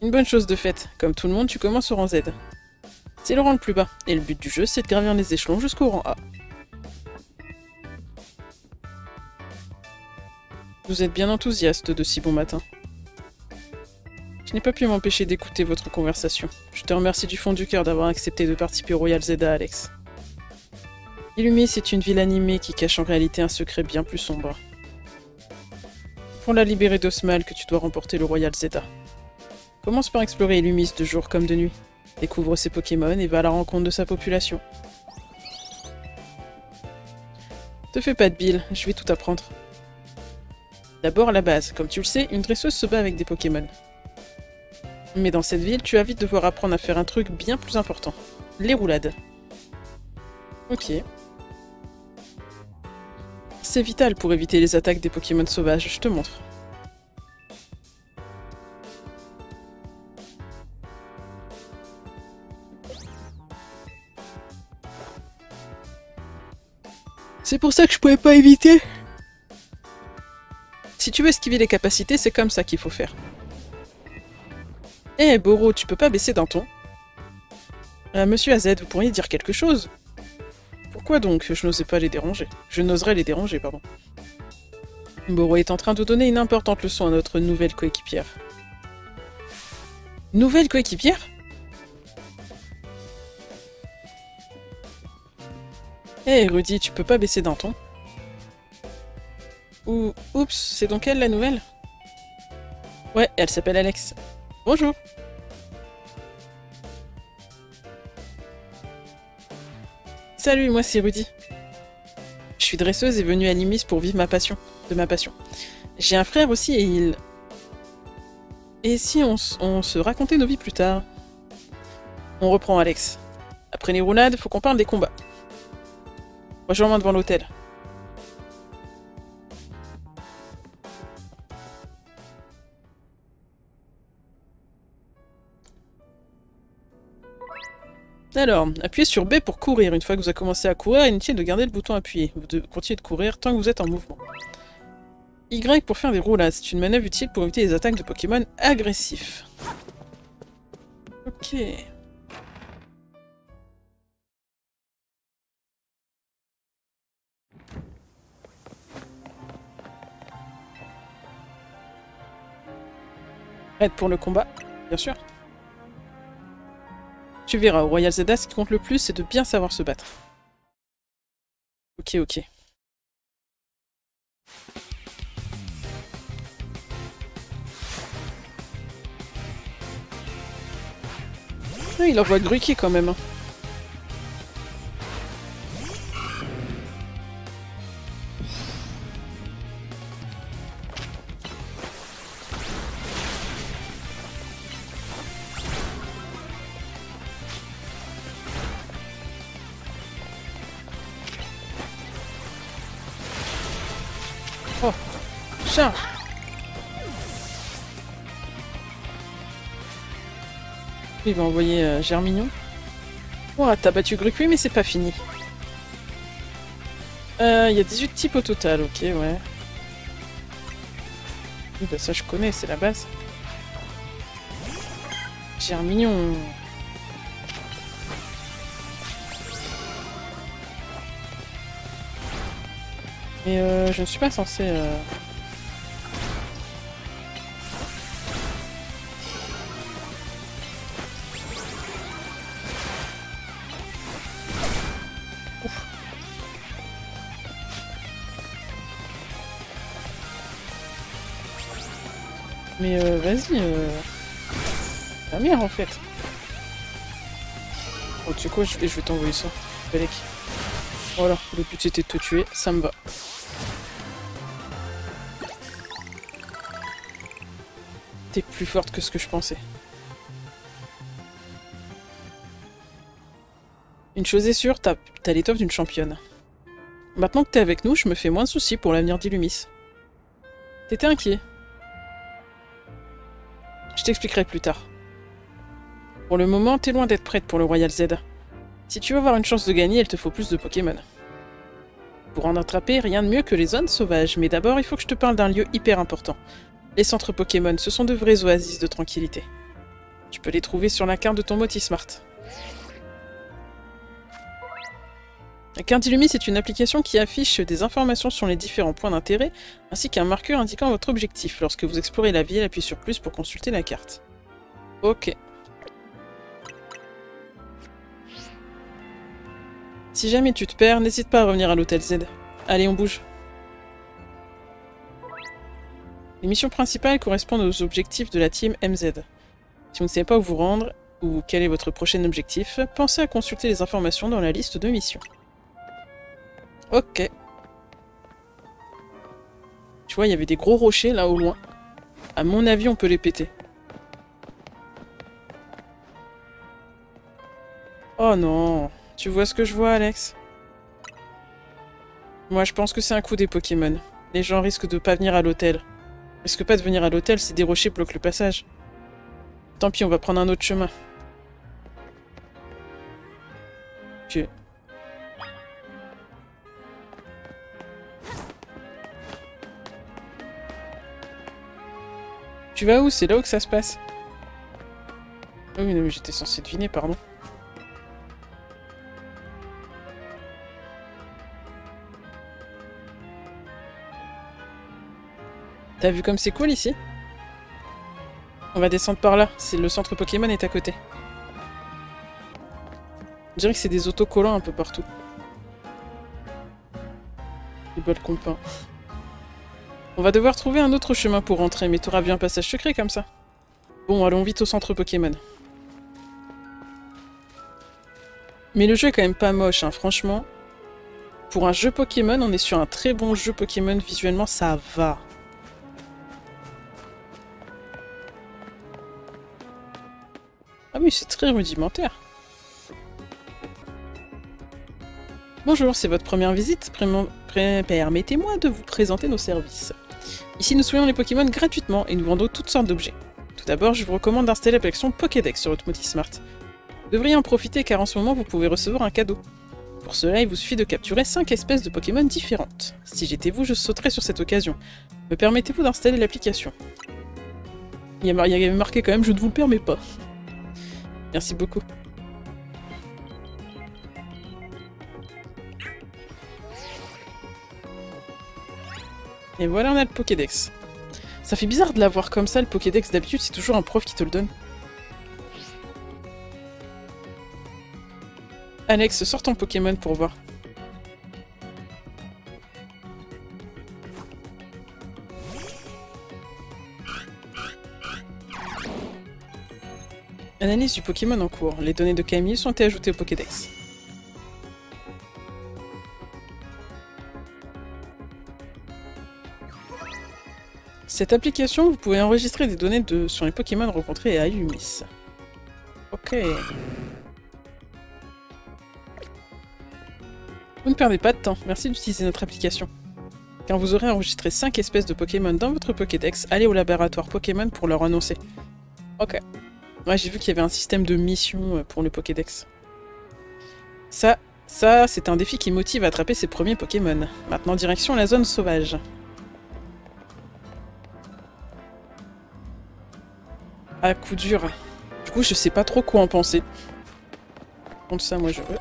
Une bonne chose de faite, comme tout le monde, tu commences au rang Z. C'est le rang le plus bas, et le but du jeu, c'est de gravir les échelons jusqu'au rang A. Vous êtes bien enthousiaste de si bon matin. Je n'ai pas pu m'empêcher d'écouter votre conversation. Je te remercie du fond du cœur d'avoir accepté de participer au Royal Zelda, Alex. Illumis est une ville animée qui cache en réalité un secret bien plus sombre. Pour la libérer de ce mal que tu dois remporter le Royal Zeta. Commence par explorer Illumis de jour comme de nuit. Découvre ses Pokémon et va à la rencontre de sa population. Te fais pas de bile, je vais tout apprendre. D'abord la base. Comme tu le sais, une dresseuse se bat avec des Pokémon. Mais dans cette ville, tu vas vite devoir apprendre à faire un truc bien plus important. Les roulades. Ok. C'est vital pour éviter les attaques des Pokémon sauvages, je te montre. C'est pour ça que je pouvais pas éviter. Si tu veux esquiver les capacités, c'est comme ça qu'il faut faire. Eh, Boro, tu peux pas baisser d'un ton? Monsieur AZ, vous pourriez dire quelque chose? Pourquoi donc je n'osais pas les déranger? Je n'oserais les déranger, pardon. Boro est en train de donner une importante leçon à notre nouvelle coéquipière. Nouvelle coéquipière? Eh, Rudy, tu peux pas baisser d'un ton? Oups, c'est donc elle la nouvelle? Ouais, elle s'appelle Alex. Bonjour. Salut, moi c'est Rudy. Je suis dresseuse et venue à Limis pour vivre de ma passion. J'ai un frère aussi et il... Et si on se racontait nos vies plus tard? On reprend Alex. Après les roulades, faut qu'on parle des combats. Rejoins-moi devant l'hôtel. Alors, appuyez sur B pour courir. Une fois que vous avez commencé à courir, inutile de garder le bouton appuyé. Vous devez continuer de courir tant que vous êtes en mouvement. Y pour faire des roulades. C'est une manœuvre utile pour éviter les attaques de Pokémon agressifs. Ok. Prête pour le combat, bien sûr. Tu verras, au Royal Zeta, ce qui compte le plus, c'est de bien savoir se battre. Ok, ok. Ah, il envoie Gruki quand même. Oh, charge. Il va envoyer Germignon. Oh, t'as battu Gruki, mais c'est pas fini. Il y a 18 types au total, ok, ouais. Oui, bah ça je connais, c'est la base. Germignon. Mais je ne suis pas censé... Ouf. Mais vas-y, la merde en fait. Oh, tu sais quoi, je vais t'envoyer ça. Balek. Voilà, le but c'était de te tuer, ça me va. T'es plus forte que ce que je pensais. Une chose est sûre, t'as l'étoffe d'une championne. Maintenant que t'es avec nous, je me fais moins de soucis pour l'avenir d'Illumis. T'étais inquiet. Je t'expliquerai plus tard. Pour le moment, t'es loin d'être prête pour le Royal Z. Si tu veux avoir une chance de gagner, il te faut plus de Pokémon. Pour en attraper, rien de mieux que les zones sauvages, mais d'abord il faut que je te parle d'un lieu hyper important. Les centres Pokémon, ce sont de vraies oasis de tranquillité. Tu peux les trouver sur la carte de ton Motismart. La carte Illumis est une application qui affiche des informations sur les différents points d'intérêt, ainsi qu'un marqueur indiquant votre objectif. Lorsque vous explorez la ville, appuyez sur plus pour consulter la carte. Ok. Si jamais tu te perds, n'hésite pas à revenir à l'hôtel Z. Allez, on bouge. Les missions principales correspondent aux objectifs de la team MZ. Si vous ne savez pas où vous rendre, ou quel est votre prochain objectif, pensez à consulter les informations dans la liste de missions. Ok. Tu vois, il y avait des gros rochers là au loin. À mon avis, on peut les péter. Oh non. Tu vois ce que je vois, Alex? Moi, je pense que c'est un coup des Pokémon. Les gens risquent de pas venir à l'hôtel. Risquent pas de venir à l'hôtel si des rochers bloquent le passage. Tant pis, on va prendre un autre chemin. Ok. Tu vas où? C'est là où que ça se passe? Oh oui, non, mais j'étais censé deviner, pardon. T'as vu comme c'est cool ici? On va descendre par là, le centre Pokémon est à côté. Je dirais que c'est des autocollants un peu partout. Des bols compas. On va devoir trouver un autre chemin pour rentrer, mais t'auras vu un passage secret comme ça. Bon, allons vite au centre Pokémon. Mais le jeu est quand même pas moche, hein, franchement. Pour un jeu Pokémon, on est sur un très bon jeu Pokémon, visuellement ça va. Ah oui, c'est très rudimentaire. Bonjour, c'est votre première visite. Permettez-moi de vous présenter nos services. Ici, nous soignons les Pokémon gratuitement et nous vendons toutes sortes d'objets. Tout d'abord, je vous recommande d'installer l'application Pokédex sur votre Motismart. Vous devriez en profiter car en ce moment, vous pouvez recevoir un cadeau. Pour cela, il vous suffit de capturer 5 espèces de Pokémon différentes. Si j'étais vous, je sauterais sur cette occasion. Me permettez-vous d'installer l'application? Il y avait marqué quand même, je ne vous le permets pas. Merci beaucoup. Et voilà, on a le Pokédex. Ça fait bizarre de l'avoir comme ça, le Pokédex. D'habitude, c'est toujours un prof qui te le donne. Alex, sors ton Pokémon pour voir. Analyse du Pokémon en cours. Les données de Camille sont ajoutées au Pokédex. Cette application, vous pouvez enregistrer des données sur les Pokémon rencontrés à Illumis. Ok. Vous ne perdez pas de temps, merci d'utiliser notre application. Quand vous aurez enregistré 5 espèces de Pokémon dans votre Pokédex, allez au laboratoire Pokémon pour leur annoncer. Ok. Ouais, j'ai vu qu'il y avait un système de mission pour le Pokédex. Ça, c'est un défi qui motive à attraper ses premiers Pokémon. Maintenant, direction la zone sauvage. À coup dur. Du coup, je sais pas trop quoi en penser. Contre ça, moi, je veux.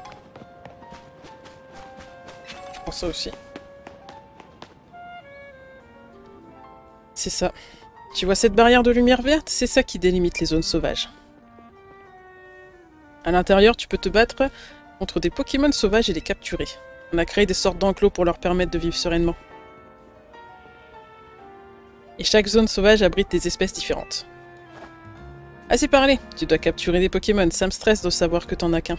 Je pense ça aussi. C'est ça. Tu vois cette barrière de lumière verte? C'est ça qui délimite les zones sauvages. À l'intérieur, tu peux te battre contre des Pokémon sauvages et les capturer. On a créé des sortes d'enclos pour leur permettre de vivre sereinement. Et chaque zone sauvage abrite des espèces différentes. Assez parlé, tu dois capturer des Pokémon, ça me stresse de savoir que t'en as qu'un.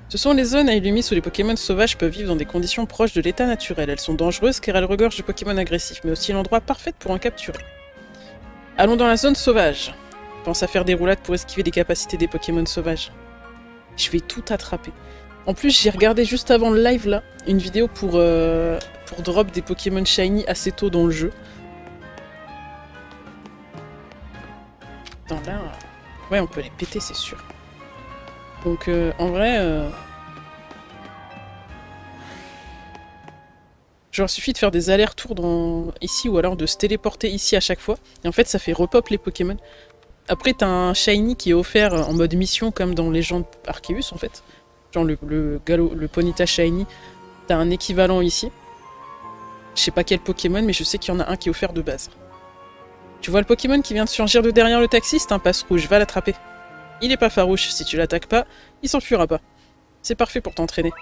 Ce sont les zones à Illumis où les Pokémon sauvages peuvent vivre dans des conditions proches de l'état naturel. Elles sont dangereuses car elles regorgent de Pokémon agressifs, mais aussi l'endroit parfait pour en capturer. Allons dans la zone sauvage. Pense à faire des roulades pour esquiver les capacités des Pokémon sauvages. Je vais tout attraper. En plus, j'ai regardé juste avant le live là, une vidéo pour drop des Pokémon Shiny assez tôt dans le jeu. Attends, là... Ouais, on peut les péter, c'est sûr. Donc, en vrai... Genre, il suffit de faire des allers-retours ici, ou alors de se téléporter ici à chaque fois. Et en fait, ça fait repop les Pokémon. Après, t'as un Shiny qui est offert en mode mission, comme dans Légende Arceus, en fait. Genre, le Ponyta Shiny. T'as un équivalent ici. Je sais pas quel Pokémon, mais je sais qu'il y en a un qui est offert de base. Tu vois le Pokémon qui vient de surgir de derrière le taxi? C'est un passe rouge, va l'attraper. Il est pas farouche, si tu l'attaques pas, il s'enfuira pas. C'est parfait pour t'entraîner.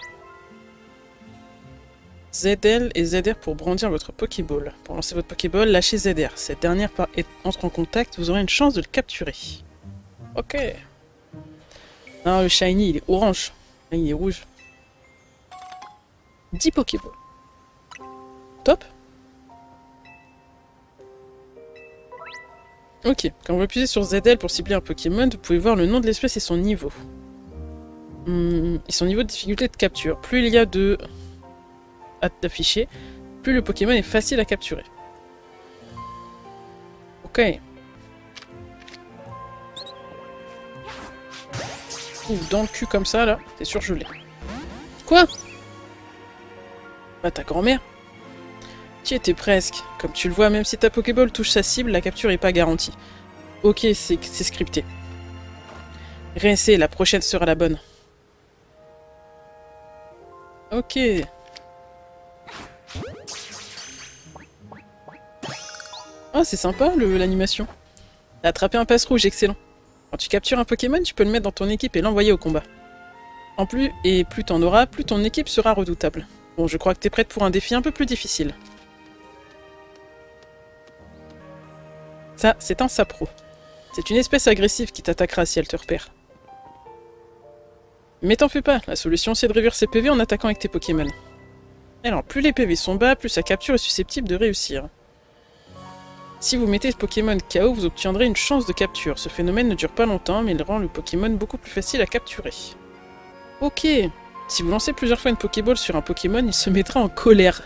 ZL et ZR pour brandir votre Pokéball. Pour lancer votre Pokéball, lâchez ZR. Cette dernière entre en contact, vous aurez une chance de le capturer. Ok. Non, le Shiny, il est orange. Là, il est rouge. 10 Pokéballs. Top. Ok, quand vous appuyez sur ZL pour cibler un Pokémon, vous pouvez voir le nom de l'espèce et son niveau. Et son niveau de difficulté de capture. Plus il y a de d'afficher, plus le Pokémon est facile à capturer. Ok. Ouh, dans le cul comme ça, là, t'es sûr je l'ai. Quoi? Bah ta grand-mère. Tu y étais presque. Comme tu le vois, même si ta Pokéball touche sa cible, la capture n'est pas garantie. Ok, c'est scripté. Réessaye, la prochaine sera la bonne. Ok. Ah, c'est sympa l'animation. T'as attrapé un passe-rouge, excellent. Quand tu captures un Pokémon, tu peux le mettre dans ton équipe et l'envoyer au combat. En plus, et plus t'en auras, plus ton équipe sera redoutable. Bon, je crois que t'es prête pour un défi un peu plus difficile. Ça, c'est un sapro. C'est une espèce agressive qui t'attaquera si elle te repère. Mais t'en fais pas, la solution c'est de réduire ses PV en attaquant avec tes Pokémon. Alors, plus les PV sont bas, plus sa capture est susceptible de réussir. Si vous mettez ce Pokémon KO, vous obtiendrez une chance de capture. Ce phénomène ne dure pas longtemps, mais il rend le Pokémon beaucoup plus facile à capturer. Ok. Si vous lancez plusieurs fois une Pokéball sur un Pokémon, il se mettra en colère.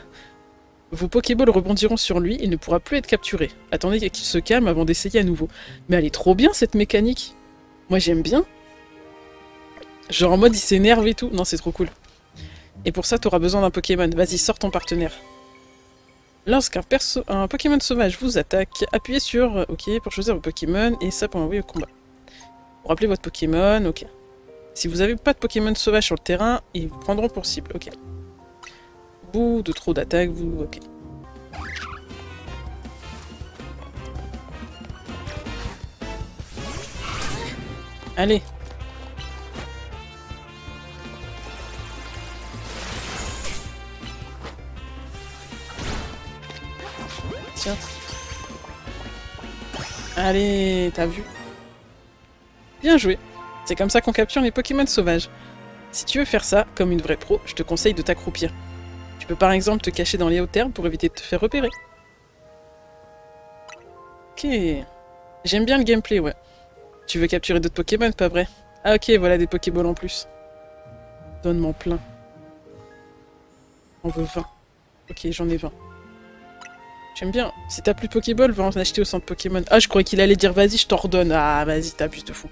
Vos Pokéballs rebondiront sur lui, il ne pourra plus être capturé. Attendez qu'il se calme avant d'essayer à nouveau. Mais elle est trop bien cette mécanique. Moi j'aime bien. Genre en mode il s'énerve et tout. Non, c'est trop cool. Et pour ça, t'auras besoin d'un Pokémon. Vas-y, sors ton partenaire. Lorsqu'un Pokémon sauvage vous attaque, appuyez sur OK pour choisir vos Pokémon et ça pour envoyer au combat. Pour rappeler votre Pokémon, OK. Si vous n'avez pas de Pokémon sauvage sur le terrain, ils vous prendront pour cible, OK. Bout de trop d'attaque, vous, OK. Allez. Tiens. Allez, t'as vu? Bien joué. C'est comme ça qu'on capture les Pokémon sauvages. Si tu veux faire ça, comme une vraie pro, je te conseille de t'accroupir. Tu peux par exemple te cacher dans les hautes herbes pour éviter de te faire repérer. Ok. J'aime bien le gameplay, ouais. Tu veux capturer d'autres Pokémon, pas vrai? Ah ok, voilà des Pokéballs en plus. Donne-moi plein. On veut 20. Ok, j'en ai 20. J'aime bien. Si t'as plus de Pokéball, va en acheter au centre Pokémon. Ah, je croyais qu'il allait dire vas-y, je t'en redonne. Ah, vas-y, t'abuses de fou.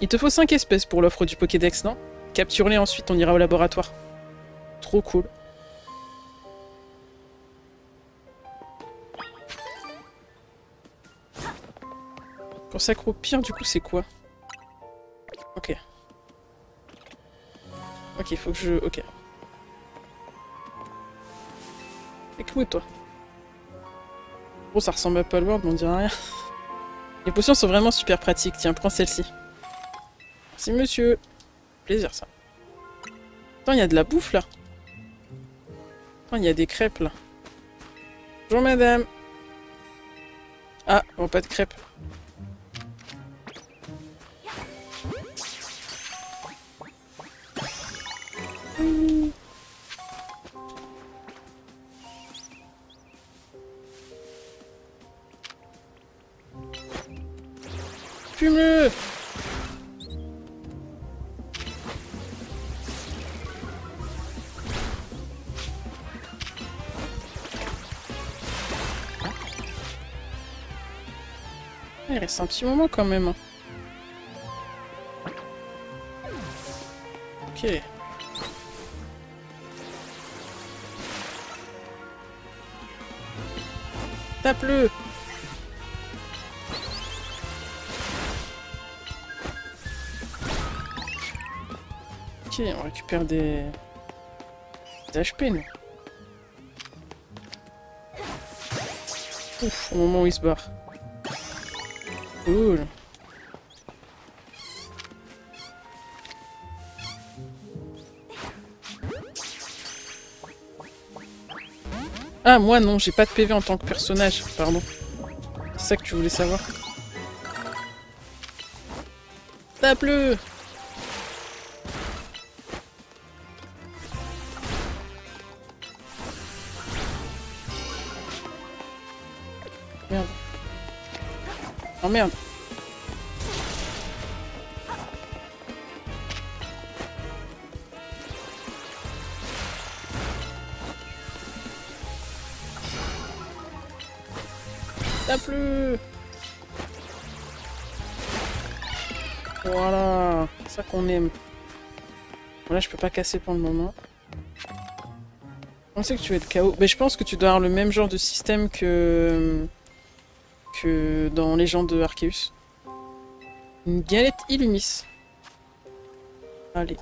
Il te faut 5 espèces pour l'offre du Pokédex, non? Capture-les ensuite, on ira au laboratoire. Trop cool. Pour s'accroupir, du coup, c'est quoi? Ok. Ok, faut que je... Ok. Écoute, toi. Bon, ça ressemble à Palworld, mais on dirait rien. Les potions sont vraiment super pratiques. Tiens, prends celle-ci. Merci, monsieur. Plaisir, ça. Attends, il y a de la bouffe, là. Attends, il y a des crêpes, là. Bonjour, madame. Ah, bon, pas de crêpes. Fume-le! Il reste un petit moment quand même. Ok. Tape-le! Ok, on récupère des HP, nous. Ouf, au moment où il se barre. Cool. Ah, moi non, j'ai pas de PV en tant que personnage, pardon. C'est ça que tu voulais savoir. Tape-le! Merde. Oh merde. Tape-le! Voilà, c'est ça qu'on aime. Bon, là, je peux pas casser pour le moment. On sait que tu vas être KO. Mais je pense que tu dois avoir le même genre de système que dans Légende de Arceus. Une galette Illumis. Allez.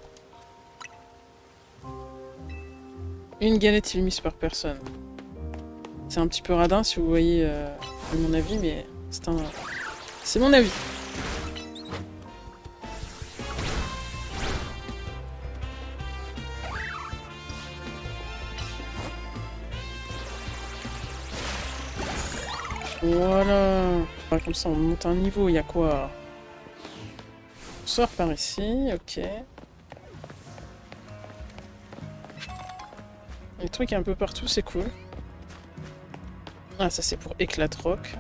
Une galette Illumis par personne. C'est un petit peu radin si vous voyez mon avis, mais c'est mon avis. Voilà. Comme ça, on monte un niveau. Il y a quoi? On sort par ici. Ok. Les trucs un peu partout, c'est cool. Ah, ça c'est pour éclat de roc.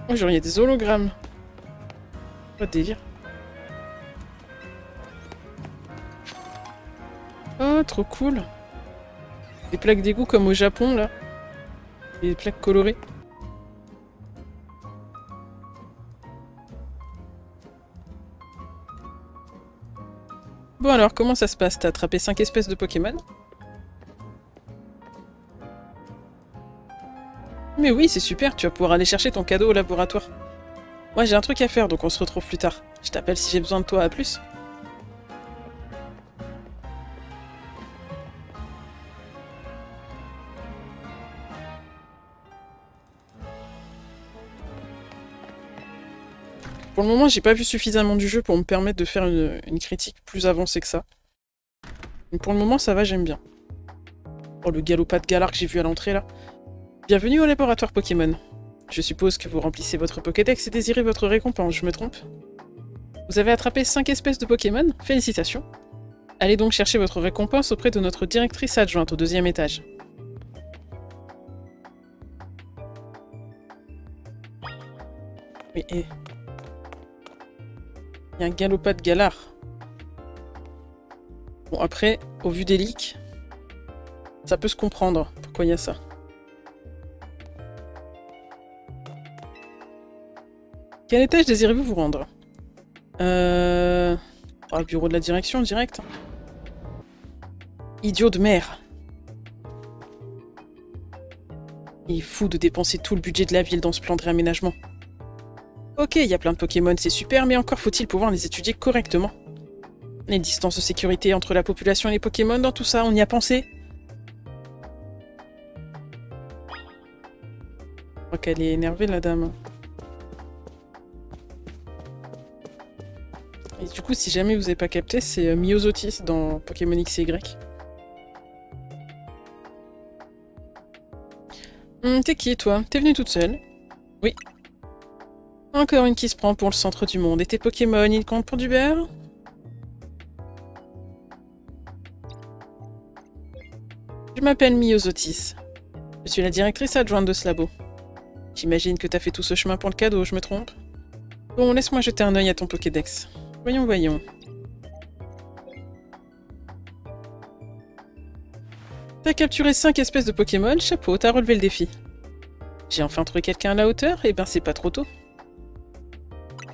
Oh, genre, il y a des hologrammes. Pas de délire. Oh, trop cool. Des plaques d'égout comme au Japon, là. Des plaques colorées. Bon alors, comment ça se passe? T'as attrapé 5 espèces de Pokémon? Mais oui, c'est super, tu vas pouvoir aller chercher ton cadeau au laboratoire. Moi j'ai un truc à faire, donc on se retrouve plus tard. Je t'appelle si j'ai besoin de toi, à plus. Pour le moment, j'ai pas vu suffisamment du jeu pour me permettre de faire une critique plus avancée que ça. Mais pour le moment, ça va, j'aime bien. Oh, le galopade de Galar que j'ai vu à l'entrée, là. Bienvenue au laboratoire Pokémon. Je suppose que vous remplissez votre Pokédex et désirez votre récompense, je me trompe? Vous avez attrapé 5 espèces de Pokémon, félicitations. Allez donc chercher votre récompense auprès de notre directrice adjointe au 2e étage. Mais il y a un galopade Galar. Bon, après, au vu des leaks, ça peut se comprendre pourquoi il y a ça. Quel étage désirez-vous vous rendre? Au bureau de la direction, direct. Idiot de mer. Il est fou de dépenser tout le budget de la ville dans ce plan de réaménagement. Ok, il y a plein de Pokémon, c'est super, mais encore faut-il pouvoir les étudier correctement. Les distances de sécurité entre la population et les Pokémon, dans tout ça, on y a pensé? Je crois qu'elle est énervée, la dame. Et du coup, si jamais vous n'avez pas capté, c'est Myosotis dans Pokémon X et Y. T'es qui, toi? T'es venue toute seule? Oui. Encore une qui se prend pour le centre du monde. Et tes Pokémon, ils comptent pour du beurre? Je m'appelle Myosotis. Je suis la directrice adjointe de ce labo. J'imagine que t'as fait tout ce chemin pour le cadeau, je me trompe? Bon, laisse-moi jeter un œil à ton Pokédex. Voyons, voyons. T'as capturé 5 espèces de Pokémon, chapeau, t'as relevé le défi. J'ai enfin trouvé quelqu'un à la hauteur? Eh ben c'est pas trop tôt.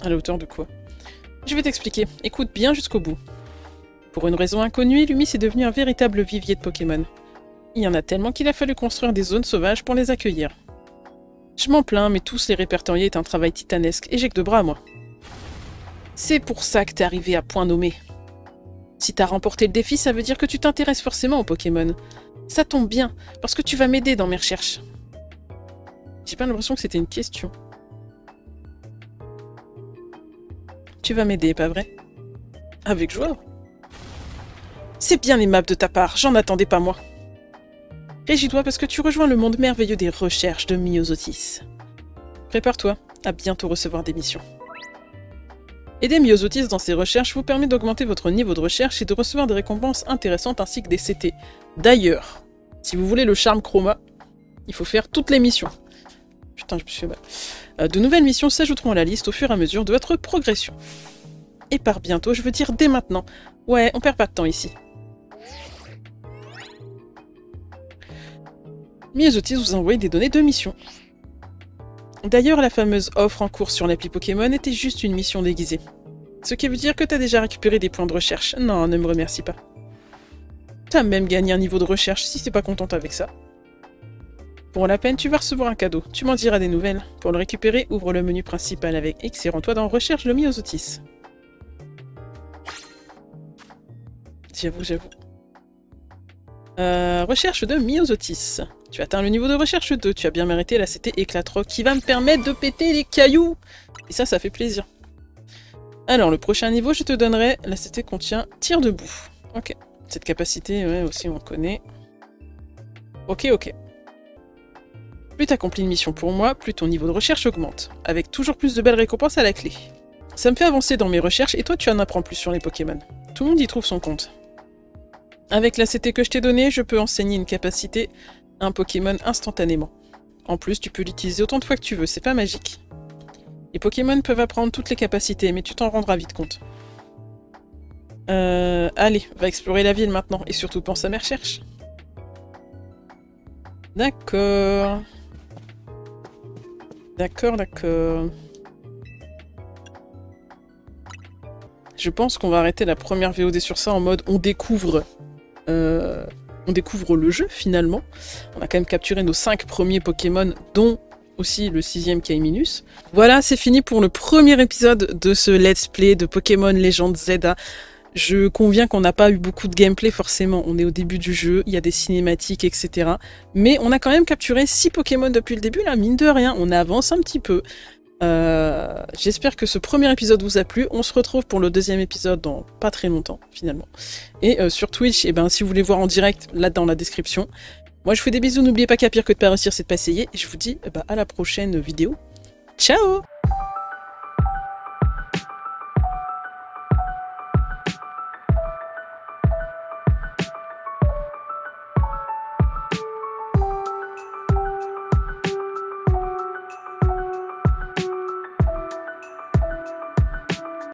À la hauteur de quoi? Je vais t'expliquer, écoute bien jusqu'au bout. Pour une raison inconnue, Lumis est devenu un véritable vivier de Pokémon. Il y en a tellement qu'il a fallu construire des zones sauvages pour les accueillir. Je m'en plains, mais tous les répertorier est un travail titanesque, et j'ai que 2 bras, moi. C'est pour ça que t'es arrivé à point nommé. Si t'as remporté le défi, ça veut dire que tu t'intéresses forcément aux Pokémon. Ça tombe bien, parce que tu vas m'aider dans mes recherches. J'ai pas l'impression que c'était une question. Tu vas m'aider, pas vrai? Avec joie. C'est bien aimable de ta part, j'en attendais pas moi. Réjouis-toi parce que tu rejoins le monde merveilleux des recherches de Myosotis. Prépare-toi à bientôt recevoir des missions. Aider Myosotis dans ses recherches vous permet d'augmenter votre niveau de recherche et de recevoir des récompenses intéressantes ainsi que des CT. D'ailleurs, si vous voulez le charme chroma, il faut faire toutes les missions. Putain, je me suis fait mal. De nouvelles missions s'ajouteront à la liste au fur et à mesure de votre progression. Et par bientôt, je veux dire dès maintenant. Ouais, on perd pas de temps ici. Myosotis vous a envoyé des données de mission. D'ailleurs, la fameuse offre en cours sur l'appli Pokémon était juste une mission déguisée. Ce qui veut dire que t'as déjà récupéré des points de recherche. Non, ne me remercie pas. T'as même gagné un niveau de recherche si t'es pas contente avec ça. Pour la peine, tu vas recevoir un cadeau. Tu m'en diras des nouvelles. Pour le récupérer, ouvre le menu principal avec X et rends-toi dans Recherche de Myosotis. J'avoue. Recherche de Myosotis. Tu atteins le niveau de recherche 2. Tu as bien mérité la CT Éclatroc qui va me permettre de péter les cailloux. Et ça fait plaisir. Alors, le prochain niveau, je te donnerai... La CT contient Tir debout. Ok. Cette capacité, ouais, aussi, on connaît. Ok. Plus t'accomplis une mission pour moi, plus ton niveau de recherche augmente, avec toujours plus de belles récompenses à la clé. Ça me fait avancer dans mes recherches et toi tu en apprends plus sur les Pokémon. Tout le monde y trouve son compte. Avec la CT que je t'ai donnée, je peux enseigner une capacité à un Pokémon instantanément. En plus, tu peux l'utiliser autant de fois que tu veux, c'est pas magique. Les Pokémon peuvent apprendre toutes les capacités, mais tu t'en rendras vite compte. Allez, va explorer la ville maintenant, et surtout pense à mes recherches. D'accord. Je pense qu'on va arrêter la première VOD sur ça en mode on découvre le jeu finalement. On a quand même capturé nos 5 premiers Pokémon, dont aussi le 6ème Kaiminus. Voilà, c'est fini pour le premier épisode de ce let's play de Pokémon Legend Zelda. Je conviens qu'on n'a pas eu beaucoup de gameplay forcément, on est au début du jeu, il y a des cinématiques, etc. Mais on a quand même capturé 6 Pokémon depuis le début, là, mine de rien, on avance un petit peu. J'espère que ce premier épisode vous a plu, on se retrouve pour le deuxième épisode dans pas très longtemps, finalement. Et sur Twitch, eh ben, si vous voulez voir en direct, là dans la description. Moi je vous fais des bisous, n'oubliez pas qu'à pire que de pas réussir, c'est de pas essayer, et je vous dis à la prochaine vidéo. Ciao!